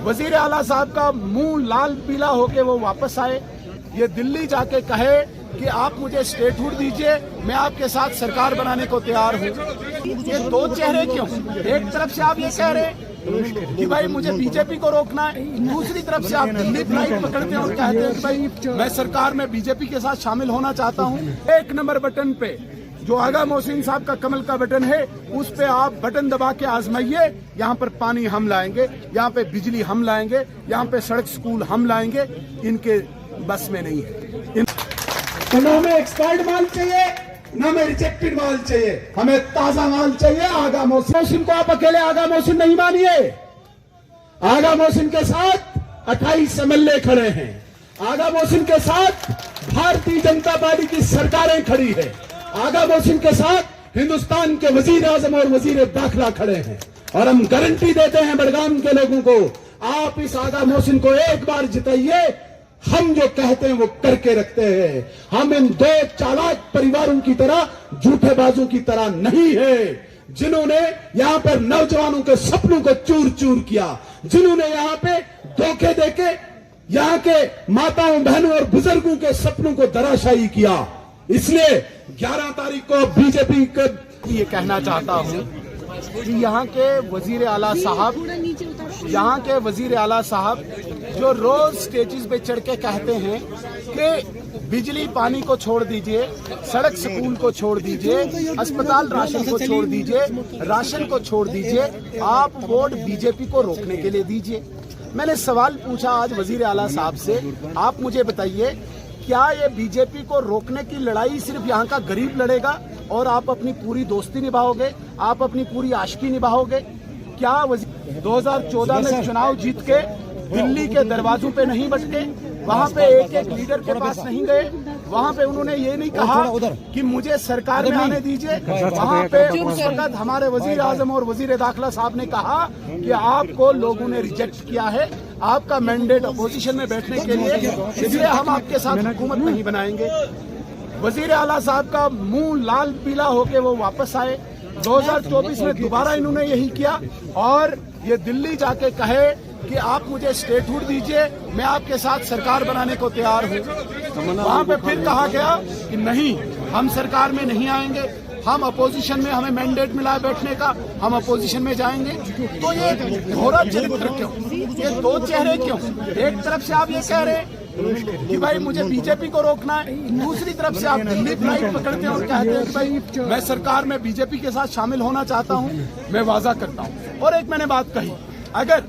वजीर आला साहब का मुंह लाल पीला होके वो वापस आए, ये दिल्ली जाके कहे कि आप मुझे स्टेटहुड दीजिए, मैं आपके साथ सरकार बनाने को तैयार हूँ। ये दो चेहरे क्यों? एक तरफ से आप ये कह रहे हैं कि भाई मुझे बीजेपी को रोकना है, दूसरी तरफ से आप दिल्ली फ्लाइट पकड़ते हैं और कहते हैं कि भाई मैं सरकार में बीजेपी के साथ शामिल होना चाहता हूँ। 1 नंबर बटन पे जो आगा मोहसिन साहब का कमल का बटन है, उस पे आप बटन दबा के आजमाइए। यहाँ पर पानी हम लाएंगे, यहाँ पे बिजली हम लाएंगे, यहाँ पे सड़क स्कूल हम लाएंगे। इनके बस में नहीं है। न हमें एक्सपायर्ड माल चाहिए, न हमें रिजेक्टेड माल चाहिए, हमें ताजा माल चाहिए। आगा मोहसिन को आप अकेले आगा मोहसिन नहीं मानिए। आगा मोहसिन के साथ 28 एमएलए खड़े हैं। आगा मोहसिन के साथ भारतीय जनता पार्टी की सरकारें खड़ी है। आगा मोहसिन के साथ हिंदुस्तान के वजीर आजम और वजीर दाखिला खड़े हैं। और हम गारंटी देते हैं बड़गाम के लोगों को, आप इस आगा मोहसिन को एक बार जिताइए। हम जो कहते हैं वो करके रखते हैं। हम इन 2 चालाक परिवारों की तरह, झूठे बाजों की तरह नहीं है, जिन्होंने यहाँ पर नौजवानों के सपनों को चूर चूर किया, जिन्होंने यहाँ पे धोखे देके यहाँ के माताओं बहनों और बुजुर्गों के सपनों को धराशायी किया। इसलिए 11 तारीख को बीजेपी को ये कहना चाहता हूं कि यहाँ के वजीर आला साहब जो रोज स्टेजेस पे चढ़ के कहते हैं कि बिजली पानी को छोड़ दीजिए, सड़क स्कूल को छोड़ दीजिए, अस्पताल राशन को छोड़ दीजिए, राशन को छोड़ दीजिए, आप वोट बीजेपी को रोकने के लिए दीजिए। मैंने सवाल पूछा आज वजीर आला साहब से, आप मुझे बताइए क्या ये बीजेपी को रोकने की लड़ाई सिर्फ यहाँ का गरीब लड़ेगा और आप अपनी पूरी दोस्ती निभाओगे, आप अपनी पूरी आशिकी निभाओगे? क्या 2014 में चुनाव जीत के दिल्ली के दरवाजों पे नहीं बटके, वहाँ पे एक लीडर के पास नहीं गए, वहाँ पे उन्होंने ये नहीं कहा कि मुझे सरकार में आने दीजिए। वहाँ पे उस वक्त हमारे वजीर आजम और वजीर दाखिला साहब ने कहा कि आपको लोगों ने रिजेक्ट किया है, आपका मैंडेट अपोजिशन में बैठने के लिए, इसलिए हम आपके साथ हुकूमत नहीं बनाएंगे। वजीर आला साहब का मुंह लाल पीला होके वो वापस आए। 2024 में दोबारा इन्होंने यही किया और ये दिल्ली जाके कहे कि आप मुझे स्टेटहुड दीजिए, मैं आपके साथ सरकार बनाने को तैयार हूँ। वहाँ पे फिर कहा गया कि नहीं, हम सरकार में नहीं आएंगे, हम अपोजिशन में, हमें मैंडेट मिला है बैठने का, हम अपोजिशन में जाएंगे। तो ये दोहरा चरित्र क्यों? ये 2 चेहरे क्यों? एक तरफ से आप ये कह रहे हैं कि भाई मुझे बीजेपी को रोकना है, दूसरी तरफ से आप दिल्ली फ्लाइट पकड़ते हैं और कहते हैं कि भाई मैं सरकार में बीजेपी के साथ शामिल होना चाहता हूं। मैं वादा करता हूं और एक मैंने बात कही, अगर